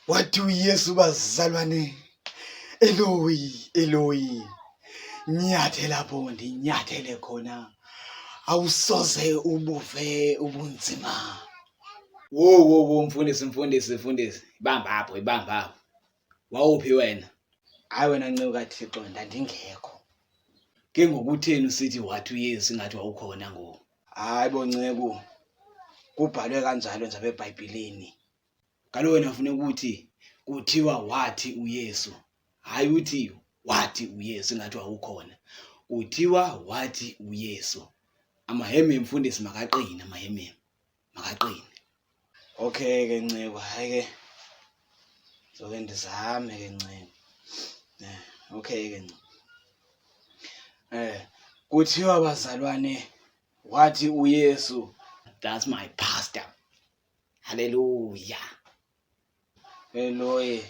Wathi uYesu bazalwane, Eloi, nyathe lapho ndinyathele khona, awusoze ubuve ubunzima. Wo, mfundisi. Ibamba apho. Wawuphi wena? Hayi wena nceku kaThixo, ndandingekho. Ke ngokutheni usithi wathi uYesu ingathi wawukhona ngoku? Hayi bo nceku, kubhalwe kanjalo nje eBhayibhileni. Kaloku wena funeka ukuthi kuthiwa wathi uYesu. Hayi uthi wathi uYesu ingathi wawukhona. Kuthiwa wathi uYesu. Amaheme mfundisi makaqine, makaqine. Okay ke nceku, hayi ke zoke ndizame ke nceku. Okay ke nceku. Kuthiwa bazalwane, wathi uYesu. That's my pastor. Hallelujah. Eloi.